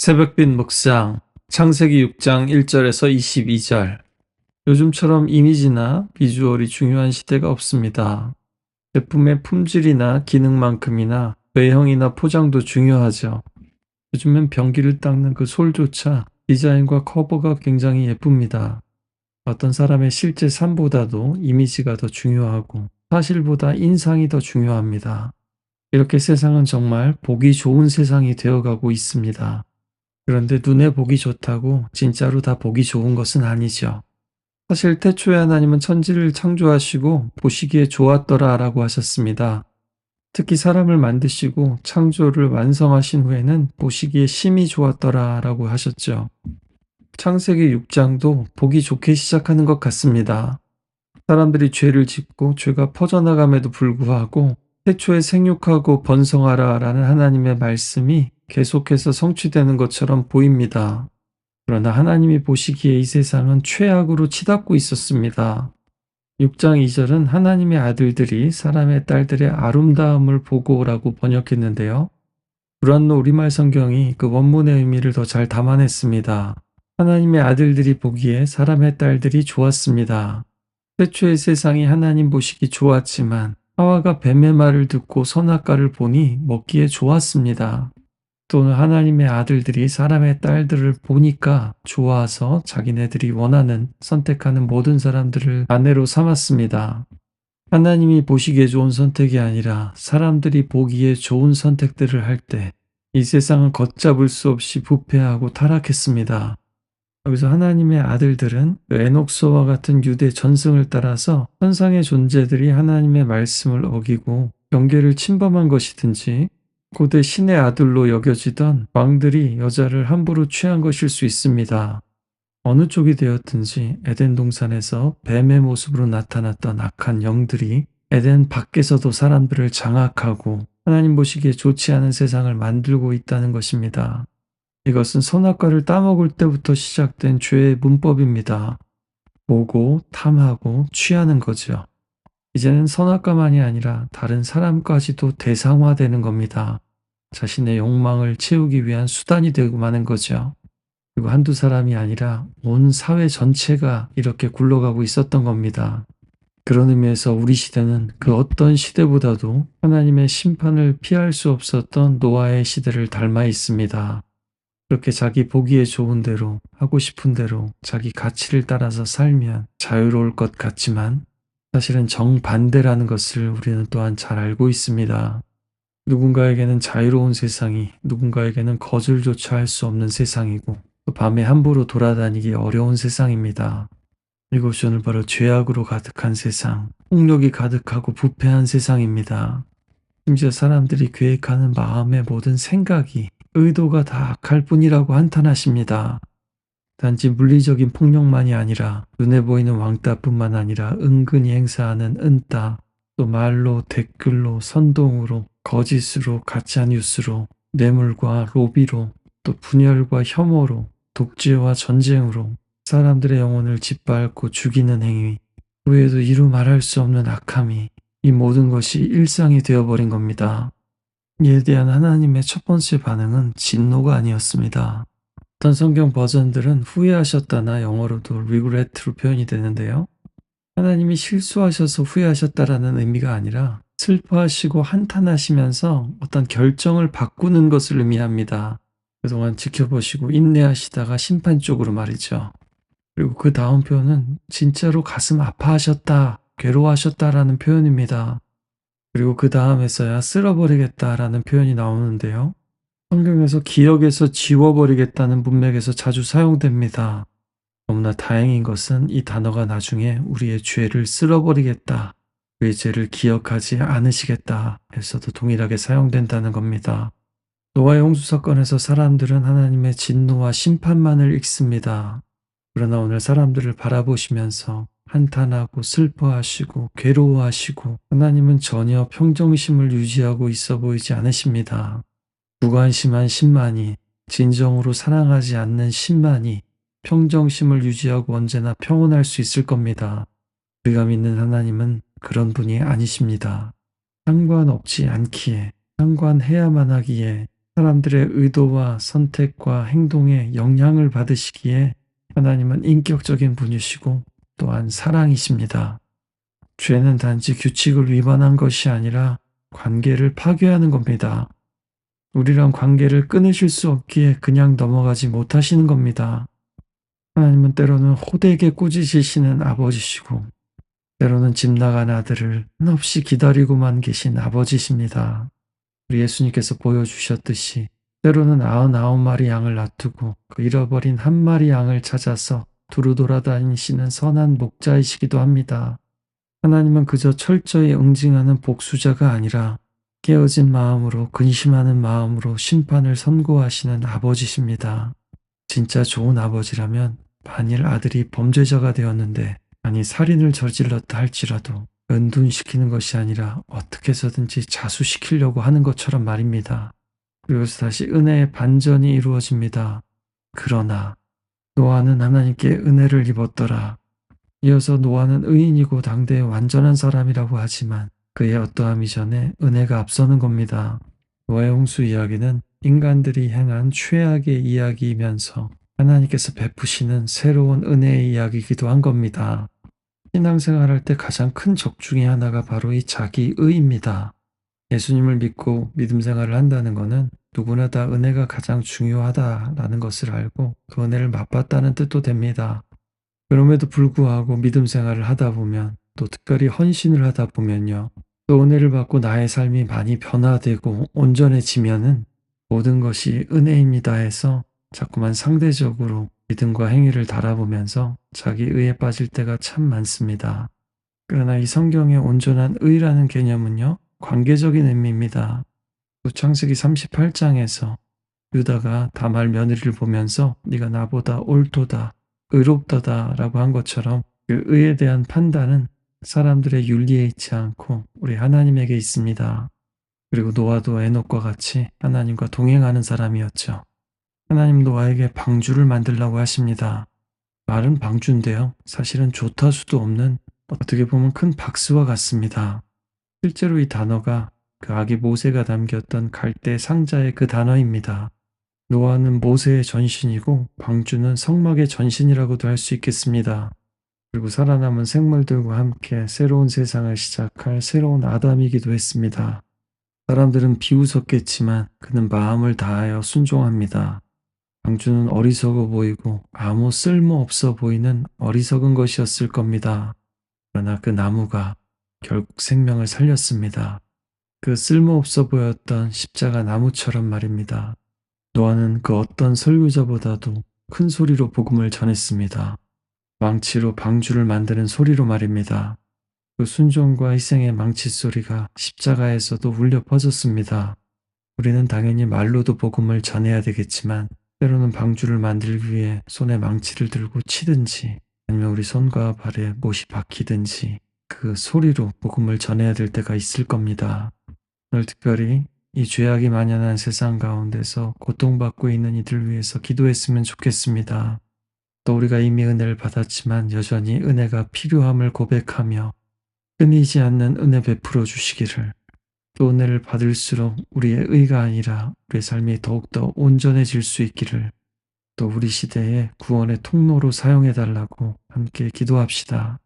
새벽빛 묵상, 창세기 6장 1절에서 22절. 요즘처럼 이미지나 비주얼이 중요한 시대가 없습니다. 제품의 품질이나 기능만큼이나 외형이나 포장도 중요하죠. 요즘엔 변기를 닦는 그 솔조차 디자인과 커버가 굉장히 예쁩니다. 어떤 사람의 실제 삶보다도 이미지가 더 중요하고 사실보다 인상이 더 중요합니다. 이렇게 세상은 정말 보기 좋은 세상이 되어가고 있습니다. 그런데 눈에 보기 좋다고 진짜로 다 보기 좋은 것은 아니죠. 사실 태초에 하나님은 천지를 창조하시고 보시기에 좋았더라 라고 하셨습니다. 특히 사람을 만드시고 창조를 완성하신 후에는 보시기에 심히 좋았더라 라고 하셨죠. 창세기 6장도 보기 좋게 시작하는 것 같습니다. 사람들이 죄를 짓고 죄가 퍼져나감에도 불구하고 태초에 생육하고 번성하라 라는 하나님의 말씀이 계속해서 성취되는 것처럼 보입니다. 그러나 하나님이 보시기에 이 세상은 최악으로 치닫고 있었습니다. 6장 2절은 하나님의 아들들이 사람의 딸들의 아름다움을 보고라고 번역했는데요. 불안노 우리말 성경이 그 원문의 의미를 더 잘 담아냈습니다. 하나님의 아들들이 보기에 사람의 딸들이 좋았습니다. 태초의 세상이 하나님 보시기 좋았지만 하와가 뱀의 말을 듣고 선악과를 보니 먹기에 좋았습니다. 또는 하나님의 아들들이 사람의 딸들을 보니까 좋아서 자기네들이 원하는 선택하는 모든 사람들을 아내로 삼았습니다. 하나님이 보시기에 좋은 선택이 아니라 사람들이 보기에 좋은 선택들을 할 때 이 세상은 걷잡을 수 없이 부패하고 타락했습니다. 여기서 하나님의 아들들은 에녹서와 같은 유대 전승을 따라서 천상의 존재들이 하나님의 말씀을 어기고 경계를 침범한 것이든지 고대 신의 아들로 여겨지던 왕들이 여자를 함부로 취한 것일 수 있습니다. 어느 쪽이 되었든지 에덴 동산에서 뱀의 모습으로 나타났던 악한 영들이 에덴 밖에서도 사람들을 장악하고 하나님 보시기에 좋지 않은 세상을 만들고 있다는 것입니다. 이것은 선악과를 따먹을 때부터 시작된 죄의 문법입니다. 보고 탐하고 취하는 거죠. 이제는 선악과만이 아니라 다른 사람까지도 대상화되는 겁니다. 자신의 욕망을 채우기 위한 수단이 되고 마는 거죠. 그리고 한두 사람이 아니라 온 사회 전체가 이렇게 굴러가고 있었던 겁니다. 그런 의미에서 우리 시대는 그 어떤 시대보다도 하나님의 심판을 피할 수 없었던 노아의 시대를 닮아 있습니다. 그렇게 자기 보기에 좋은 대로 하고 싶은 대로 자기 가치를 따라서 살면 자유로울 것 같지만 사실은 정반대라는 것을 우리는 또한 잘 알고 있습니다. 누군가에게는 자유로운 세상이 누군가에게는 거절조차 할 수 없는 세상이고 또 밤에 함부로 돌아다니기 어려운 세상입니다. 이것이 오늘 바로 죄악으로 가득한 세상, 폭력이 가득하고 부패한 세상입니다. 심지어 사람들이 계획하는 마음의 모든 생각이 의도가 다 악할 뿐이라고 한탄하십니다. 단지 물리적인 폭력만이 아니라 눈에 보이는 왕따뿐만 아니라 은근히 행사하는 은따, 또 말로, 댓글로, 선동으로, 거짓으로, 가짜뉴스로, 뇌물과 로비로, 또 분열과 혐오로, 독재와 전쟁으로 사람들의 영혼을 짓밟고 죽이는 행위, 그 외에도 이루 말할 수 없는 악함이 이 모든 것이 일상이 되어버린 겁니다. 이에 대한 하나님의 첫 번째 반응은 진노가 아니었습니다. 어떤 성경 버전들은 후회하셨다나 영어로도 regret로 표현이 되는데요. 하나님이 실수하셔서 후회하셨다라는 의미가 아니라 슬퍼하시고 한탄하시면서 어떤 결정을 바꾸는 것을 의미합니다. 그동안 지켜보시고 인내하시다가 심판 쪽으로 말이죠. 그리고 그 다음 표현은 진짜로 가슴 아파하셨다, 괴로워하셨다라는 표현입니다. 그리고 그 다음에서야 쓸어버리겠다라는 표현이 나오는데요. 성경에서 기억에서 지워버리겠다는 문맥에서 자주 사용됩니다. 너무나 다행인 것은 이 단어가 나중에 우리의 죄를 쓸어버리겠다, 그의 죄를 기억하지 않으시겠다 에서도 동일하게 사용된다는 겁니다. 노아의 홍수 사건에서 사람들은 하나님의 진노와 심판만을 읽습니다. 그러나 오늘 사람들을 바라보시면서 한탄하고 슬퍼하시고 괴로워하시고 하나님은 전혀 평정심을 유지하고 있어 보이지 않으십니다. 무관심한 신만이, 진정으로 사랑하지 않는 신만이 평정심을 유지하고 언제나 평온할 수 있을 겁니다. 우리가 믿는 하나님은 그런 분이 아니십니다. 상관없지 않기에, 상관해야만 하기에, 사람들의 의도와 선택과 행동에 영향을 받으시기에 하나님은 인격적인 분이시고 또한 사랑이십니다. 죄는 단지 규칙을 위반한 것이 아니라 관계를 파괴하는 겁니다. 우리랑 관계를 끊으실 수 없기에 그냥 넘어가지 못하시는 겁니다. 하나님은 때로는 호되게 꾸짖으시는 아버지시고 때로는 집 나간 아들을 한없이 기다리고만 계신 아버지십니다. 우리 예수님께서 보여주셨듯이 때로는 99마리 양을 놔두고 그 잃어버린 한 마리 양을 찾아서 두루 돌아다니시는 선한 목자이시기도 합니다. 하나님은 그저 철저히 응징하는 복수자가 아니라 깨어진 마음으로 근심하는 마음으로 심판을 선고하시는 아버지십니다. 진짜 좋은 아버지라면 만일 아들이 범죄자가 되었는데 아니 살인을 저질렀다 할지라도 은둔시키는 것이 아니라 어떻게 해서든지 자수시키려고 하는 것처럼 말입니다. 그리고서 다시 은혜의 반전이 이루어집니다. 그러나 노아는 하나님께 은혜를 입었더라. 이어서 노아는 의인이고 당대의 완전한 사람이라고 하지만 그의 어떠함 이전에 은혜가 앞서는 겁니다. 노아의 홍수 이야기는 인간들이 행한 최악의 이야기이면서 하나님께서 베푸시는 새로운 은혜의 이야기이기도 한 겁니다. 신앙생활할 때 가장 큰 적 중에 하나가 바로 이 자기의입니다. 예수님을 믿고 믿음 생활을 한다는 것은 누구나 다 은혜가 가장 중요하다라는 것을 알고 그 은혜를 맛봤다는 뜻도 됩니다. 그럼에도 불구하고 믿음 생활을 하다 보면 또 특별히 헌신을 하다 보면요. 또 은혜를 받고 나의 삶이 많이 변화되고 온전해지면은 모든 것이 은혜입니다 해서 자꾸만 상대적으로 믿음과 행위를 달아보면서 자기 의에 빠질 때가 참 많습니다. 그러나 이 성경의 온전한 의라는 개념은요. 관계적인 의미입니다. 또 창세기 38장에서 유다가 다말 며느리를 보면서 네가 나보다 옳도다, 의롭다다라고 한 것처럼 그 의에 대한 판단은 사람들의 윤리에 있지 않고 우리 하나님에게 있습니다. 그리고 노아도 에녹과 같이 하나님과 동행하는 사람이었죠. 하나님 노아에게 방주를 만들라고 하십니다. 말은 방주인데요. 사실은 조타수도 없는 어떻게 보면 큰 박스와 같습니다. 실제로 이 단어가 그 아기 모세가 담겼던 갈대 상자의 그 단어입니다. 노아는 모세의 전신이고 방주는 성막의 전신이라고도 할 수 있겠습니다. 그리고 살아남은 생물들과 함께 새로운 세상을 시작할 새로운 아담이기도 했습니다. 사람들은 비웃었겠지만 그는 마음을 다하여 순종합니다. 방주는 어리석어 보이고 아무 쓸모없어 보이는 어리석은 것이었을 겁니다. 그러나 그 나무가 결국 생명을 살렸습니다. 그 쓸모없어 보였던 십자가 나무처럼 말입니다. 노아는 그 어떤 설교자보다도 큰 소리로 복음을 전했습니다. 망치로 방주를 만드는 소리로 말입니다. 그 순종과 희생의 망치 소리가 십자가에서도 울려 퍼졌습니다. 우리는 당연히 말로도 복음을 전해야 되겠지만 때로는 방주를 만들기 위해 손에 망치를 들고 치든지 아니면 우리 손과 발에 못이 박히든지 그 소리로 복음을 전해야 될 때가 있을 겁니다. 오늘 특별히 이 죄악이 만연한 세상 가운데서 고통받고 있는 이들 위해서 기도했으면 좋겠습니다. 또 우리가 이미 은혜를 받았지만 여전히 은혜가 필요함을 고백하며 끊이지 않는 은혜 베풀어 주시기를, 또 은혜를 받을수록 우리의 의가 아니라 우리의 삶이 더욱더 온전해질 수 있기를, 또 우리 시대의 구원의 통로로 사용해 달라고 함께 기도합시다.